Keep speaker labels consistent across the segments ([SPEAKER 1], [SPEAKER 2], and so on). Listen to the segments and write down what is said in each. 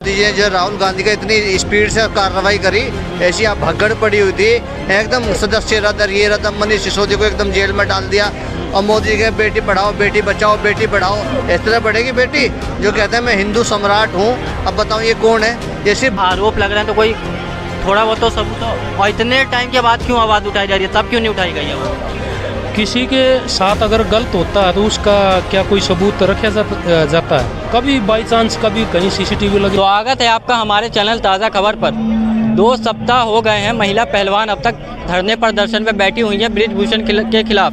[SPEAKER 1] दीजिए जो राहुल गांधी का इतनी स्पीड से कार्रवाई करी, ऐसी आप भगड़ पड़ी हुई थी, एकदम सदस्य रद्द ये रद्द, मनीष सिसोदिया को एकदम जेल में डाल दिया। और मोदी के बेटी पढ़ाओ बेटी बचाओ बेटी पढ़ाओ, इस तरह बढ़ेगी बेटी जो कहते हैं मैं हिंदू सम्राट हूँ। अब बताओ ये कौन है? ये सिर्फ
[SPEAKER 2] आरोप लग रहे हैं तो कोई थोड़ा बहुत तो सबूत हो। और इतने टाइम के बाद क्यों आवाज़ उठाई जा रही है, तब क्यों नहीं उठाई गई है वो?
[SPEAKER 3] किसी के साथ अगर गलत होता है तो उसका क्या कोई सबूत रखा जाता है? कभी बाई चांस कभी कहीं सीसीटीवी लगे।
[SPEAKER 2] स्वागत है आपका हमारे चैनल ताज़ा खबर पर। 2 सप्ताह हो गए हैं महिला पहलवान अब तक धरने प्रदर्शन में बैठी हुई है बृजभूषण के खिलाफ।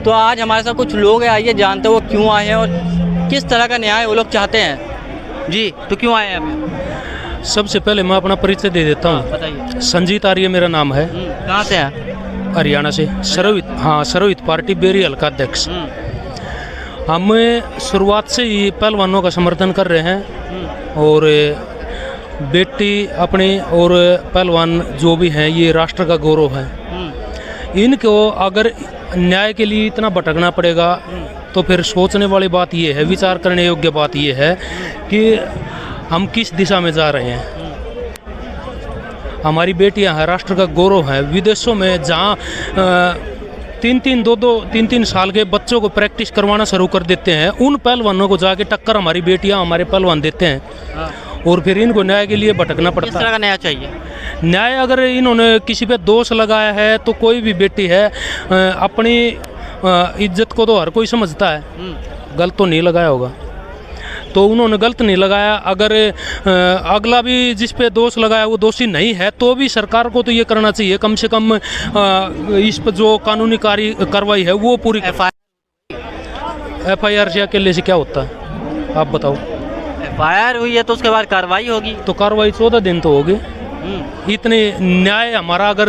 [SPEAKER 2] तो आज हमारे साथ कुछ लोग हैं, आइए जानते वो क्यों आए हैं और किस तरह का न्याय वो लोग चाहते हैं। जी तो क्यों आए हैं अभी?
[SPEAKER 3] सबसे पहले मैं अपना परिचय दे देता हूँ।
[SPEAKER 2] बताइए।
[SPEAKER 3] संजीत आर्य मेरा नाम है।
[SPEAKER 2] कहाँ से हैं?
[SPEAKER 3] हरियाणा से। सरोहित पार्टी बेरी हल्का अध्यक्ष। हम शुरुआत से ही पहलवानों का समर्थन कर रहे हैं और बेटी अपने और पहलवान जो भी हैं ये राष्ट्र का गौरव है। इनको अगर न्याय के लिए इतना भटकना पड़ेगा तो फिर सोचने वाली बात ये है, विचार करने योग्य बात ये है कि हम किस दिशा में जा रहे हैं। हमारी बेटियां हैं, राष्ट्र का गौरव है। विदेशों में जहाँ 3-3 साल के बच्चों को प्रैक्टिस करवाना शुरू कर देते हैं, उन पहलवानों को जाके टक्कर हमारी बेटियां हमारे पहलवान देते हैं और फिर इनको न्याय के लिए भटकना पड़ता है।
[SPEAKER 2] किस तरह का न्याय चाहिए?
[SPEAKER 3] न्याय अगर इन्होंने किसी पे दोष लगाया है तो कोई भी बेटी है अपनी इज्जत को तो हर कोई समझता है, गलत तो नहीं लगाया होगा। तो उन्होंने गलत नहीं लगाया। अगर अगला भी जिस पे दोष लगाया वो दोषी नहीं है तो भी सरकार को तो ये करना चाहिए कम से कम इस पर जो कानूनी कार्रवाई है वो पूरी। FIR से अकेले से क्या होता है आप बताओ?
[SPEAKER 2] FIR हुई है तो उसके बाद कार्रवाई होगी।
[SPEAKER 3] तो कार्रवाई 14 दिन तो होगी। इतने न्याय हमारा अगर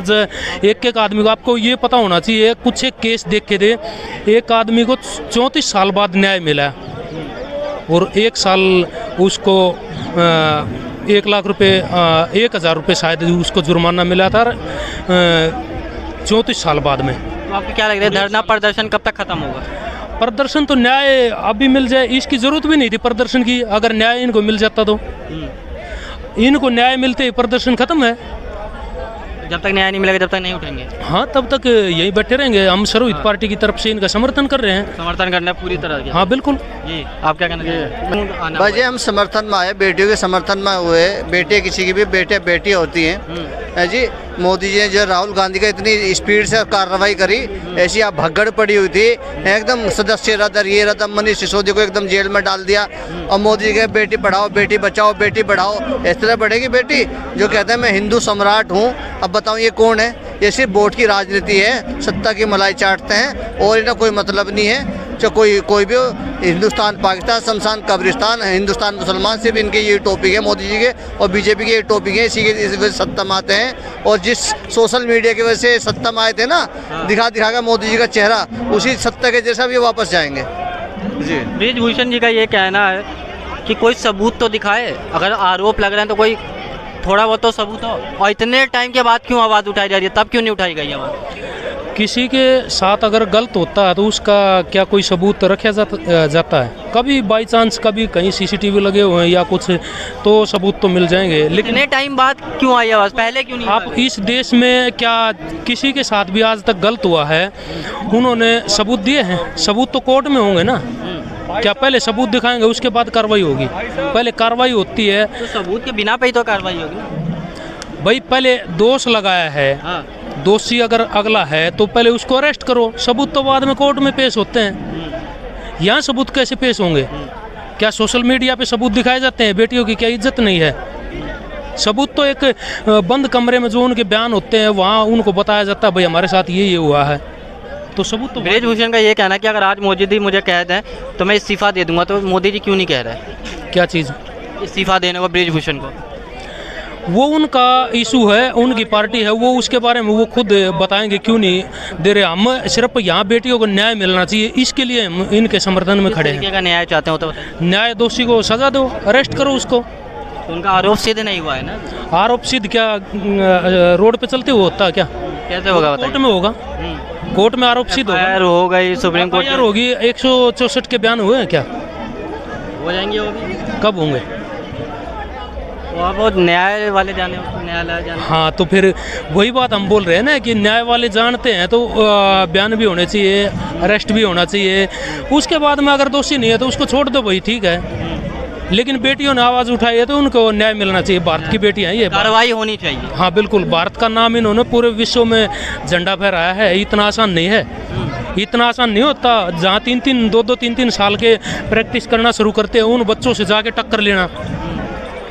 [SPEAKER 3] एक आदमी को, आपको ये पता होना चाहिए, कुछ एक केस देख के दे, एक आदमी को 34 साल बाद न्याय मिला और 1 साल उसको 1 लाख रुपए 1,000 रुपये शायद उसको जुर्माना मिला था 34 साल बाद में।
[SPEAKER 2] तो आपको क्या लग रहा है धरना प्रदर्शन कब तक खत्म होगा?
[SPEAKER 3] प्रदर्शन तो न्याय अभी मिल जाए, इसकी ज़रूरत भी नहीं थी प्रदर्शन की। अगर न्याय इनको मिल जाता तो इनको न्याय मिलते ही प्रदर्शन खत्म है।
[SPEAKER 2] जब तक न्याय नहीं मिलेगा तब तक नहीं उठेंगे।
[SPEAKER 3] हाँ, तब तक यही बैठे रहेंगे। हम सरोहित पार्टी की तरफ से इनका समर्थन कर रहे हैं।
[SPEAKER 2] समर्थन करना है पूरी तरह।
[SPEAKER 3] हाँ बिल्कुल।
[SPEAKER 2] जी आप क्या कहना चाहिए?
[SPEAKER 1] भाई हम समर्थन में आए, बेटियों के समर्थन में हुए। बेटियाँ किसी की भी बेटी होती हैं जी। मोदी जी ने जो राहुल गांधी का इतनी स्पीड से कार्रवाई करी, ऐसी आप भगड़ पड़ी हुई थी, एकदम सदस्य रद्द ये रद्द, मनीष सिसोदिया को एकदम जेल में डाल दिया। और मोदी जी के बेटी पढ़ाओ बेटी बचाओ बेटी पढ़ाओ, इस तरह बढ़ेगी बेटी जो कहते हैं मैं हिंदू सम्राट हूँ। अब बताओ ये कौन है? ये सिर्फ वोट की राजनीति है, सत्ता की मलाई चाटते हैं और इनका कोई मतलब नहीं है। जो कोई भी हो, हिंदुस्तान पाकिस्तान शमशान कब्रिस्तान, हिंदुस्तान मुसलमान, सिर्फ इनके ये टॉपिक है मोदी जी के और बीजेपी के ये टॉपिक है। इसी के इस वजह से सत्ता में आते हैं और जिस सोशल मीडिया की वजह से सत्ता में आए थे ना, दिखा कर मोदी जी का चेहरा, उसी सत्ता के जैसा भी वापस जाएंगे जी।
[SPEAKER 2] बृजभूषण जी का ये कहना है कि कोई सबूत तो दिखाए, अगर आरोप लग रहे हैं तो कोई थोड़ा बहुत तो सबूत हो। और इतने टाइम के बाद क्यों आवाज़ उठाई जा रही है, तब क्यों नहीं उठाई गई आवाज़?
[SPEAKER 3] किसी के साथ अगर गलत होता है तो उसका क्या कोई सबूत रखा जाता है? कभी बाई चांस कभी कहीं सीसीटीवी लगे हुए हैं या कुछ तो सबूत तो मिल जाएंगे। लेकिन
[SPEAKER 2] इतने टाइम बाद क्यों आई आवाज़, पहले क्यों नहीं?
[SPEAKER 3] आप इस देश में क्या किसी के साथ भी आज तक गलत हुआ है उन्होंने सबूत दिए हैं? सबूत तो कोर्ट में होंगे ना। क्या पहले सबूत दिखाएंगे उसके बाद कार्रवाई होगी? पहले कार्रवाई होती है
[SPEAKER 2] तो सबूत के बिना पे ही तो कार्रवाई होगी
[SPEAKER 3] भाई। पहले दोष लगाया है, दोषी अगर अगला है तो पहले उसको अरेस्ट करो, सबूत तो बाद में कोर्ट में पेश होते हैं। यहाँ सबूत कैसे पेश होंगे? क्या सोशल मीडिया पे सबूत दिखाए जाते हैं? बेटियों की क्या इज्जत नहीं है? सबूत तो एक बंद कमरे में जो उनके बयान होते हैं वहाँ उनको बताया जाता है भाई हमारे साथ ये हुआ है। तो सबूत तो।
[SPEAKER 2] बृजभूषण का ये कहना है कि अगर आज मोदी जी मुझे कह दें तो मैं इस्तीफा दे दूंगा, तो मोदी जी क्यों नहीं कह रहे?
[SPEAKER 3] क्या चीज़?
[SPEAKER 2] इस्तीफा देने को बृजभूषण को।
[SPEAKER 3] वो उनका इशू है, उनकी पार्टी है, वो उसके बारे में वो खुद बताएंगे क्यों नहीं दे रहे। हम सिर्फ यहाँ बेटियों को न्याय मिलना चाहिए, इसके लिए हम इनके समर्थन में खड़े हैं।
[SPEAKER 2] का न्याय चाहते हो तो बताइए।
[SPEAKER 3] न्याय, दोषी को सजा दो, अरेस्ट करो उसको।
[SPEAKER 2] तो उनका आरोप सिद्ध नहीं हुआ है ना?
[SPEAKER 3] आरोप सिद्ध क्या रोड पे चलते हुए होता है क्या?
[SPEAKER 2] कैसे होगा बताइए?
[SPEAKER 3] कोर्ट में होगा, कोर्ट में आरोप सिद्ध
[SPEAKER 2] हो गई, सुप्रीम कोर्ट
[SPEAKER 3] होगी। 164 के बयान हुए हैं क्या?
[SPEAKER 2] हो जाएंगे वो भी।
[SPEAKER 3] कब होंगे?
[SPEAKER 2] तो आप वो न्याय वाले जाने, न्यायालय जाने।
[SPEAKER 3] हाँ, तो फिर वही बात हम बोल रहे हैं ना कि न्याय वाले जानते हैं तो बयान भी होने चाहिए, अरेस्ट भी होना चाहिए। उसके बाद में अगर दोषी नहीं है तो उसको छोड़ दो भाई, ठीक है। लेकिन बेटियों ने आवाज़ उठाई है तो उनको न्याय मिलना चाहिए। भारत की बेटियां हैं ये,
[SPEAKER 2] कार्रवाई होनी चाहिए।
[SPEAKER 3] हाँ बिल्कुल। भारत का नाम इन्होंने पूरे विश्व में झंडा फहराया है। इतना आसान नहीं है, इतना आसान नहीं होता। जहाँ 2-3 साल के प्रैक्टिस करना शुरू करते हैं, उन बच्चों से जाके टक्कर लेना।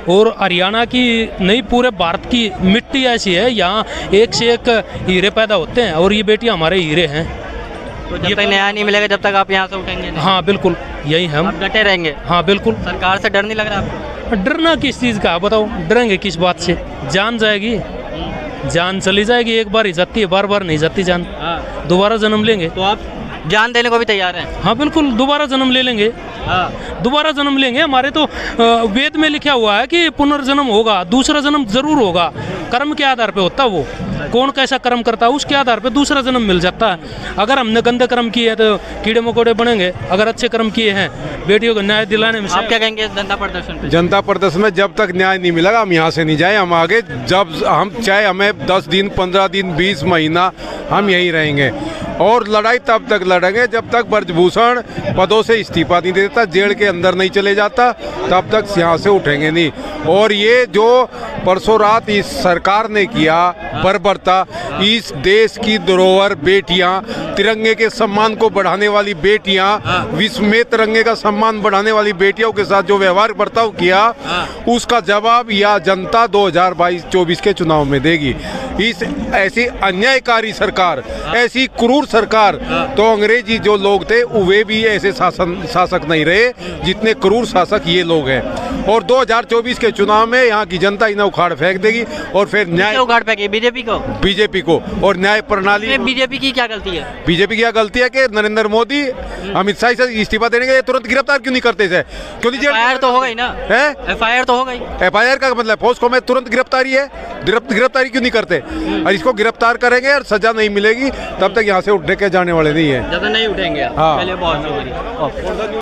[SPEAKER 3] और हरियाणा की नहीं, पूरे भारत की मिट्टी ऐसी है, यहाँ एक से एक हीरे पैदा होते हैं और ये बेटियां हमारे हीरे हैं।
[SPEAKER 2] तो जब तक न्याय नहीं मिलेगा जब तक आप यहाँ से उठेंगे नहीं?
[SPEAKER 3] हाँ बिल्कुल, यही हम
[SPEAKER 2] आप डटे रहेंगे?
[SPEAKER 3] हाँ बिल्कुल।
[SPEAKER 2] सरकार से डर नहीं लग रहा आपको?
[SPEAKER 3] डरना किस चीज़ का, बताओ, डरेंगे किस बात से? जान जाएगी, जान चली जाएगी। एक बार ही जाती है, बार बार नहीं जाती जान।
[SPEAKER 2] हाँ।
[SPEAKER 3] दोबारा जन्म लेंगे।
[SPEAKER 2] तो आप जान देने को भी तैयार हैं?
[SPEAKER 3] हाँ बिल्कुल, दोबारा जन्म ले लेंगे।
[SPEAKER 2] हाँ।
[SPEAKER 3] दोबारा जन्म लेंगे। हमारे तो वेद में लिखा हुआ है कि पुनर्जन्म होगा, दूसरा जन्म जरूर होगा। कर्म के आधार पे होता है, वो कौन कैसा कर्म करता है उसके आधार पे दूसरा जन्म मिल जाता है। अगर हमने गंदे कर्म किए हैं तो कीड़े मकोड़े बनेंगे, अगर अच्छे कर्म किए हैं बेटियों को न्याय दिलाने में।
[SPEAKER 2] आप क्या कहेंगे जनता प्रदर्शन पे?
[SPEAKER 4] जनता प्रदर्शन में जब तक न्याय नहीं मिलेगा हम यहाँ से नहीं जाए। हम आगे, जब हम चाहे हमें 10 दिन, 15 दिन, 20 महीना हम यहीं रहेंगे। और लड़ाई तब तक लड़ेंगे जब तक ब्रजभूषण पदों से इस्तीफा नहीं देता, जेल के अंदर नहीं चले जाता, तब तक यहाँ से उठेंगे नहीं। और ये जो परसों रात इस सरकार ने किया बर्बरता, इस देश की धरोहर बेटियां, तिरंगे के सम्मान को बढ़ाने वाली बेटियां, विश्व में तिरंगे का सम्मान बढ़ाने वाली बेटियों के साथ जो व्यवहार बर्ताव किया, उसका जवाब यह जनता 2022-24 के चुनाव में देगी। इस ऐसी अन्यायकारी सरकार, ऐसी क्रूर सरकार, तो अंग्रेजी जो लोग थे वे भी ऐसे शासक नहीं रहे जितने क्रूर शासक ये लोग हैं। और 2024 के चुनाव में यहाँ की जनता इन्हें उखाड़ फेंक देगी और फिर न्याय
[SPEAKER 2] उखाड़ फेंके बीजेपी को
[SPEAKER 4] और न्याय प्रणाली।
[SPEAKER 2] बीजेपी की क्या गलती है?
[SPEAKER 4] बीजेपी की क्या गलती है कि नरेंद्र मोदी अमित शाह से इस्तीफा देने के तुरंत गिरफ्तार क्यों नहीं करते इसे? क्यों नहीं?
[SPEAKER 2] एफआईआर तो हो गई ना? एफआईआर तो हो गई।
[SPEAKER 4] एफआईआर का मतलब फौज में तुरंत गिरफ्तारी है, गिरफ्तारी क्यों नहीं करते? और इसको गिरफ्तार करेंगे और सजा नहीं मिलेगी तब तक यहाँ से उठने के जाने वाले नहीं है।
[SPEAKER 2] ज्यादा नहीं उठेंगे।
[SPEAKER 4] हाँ।
[SPEAKER 2] पहले बहुत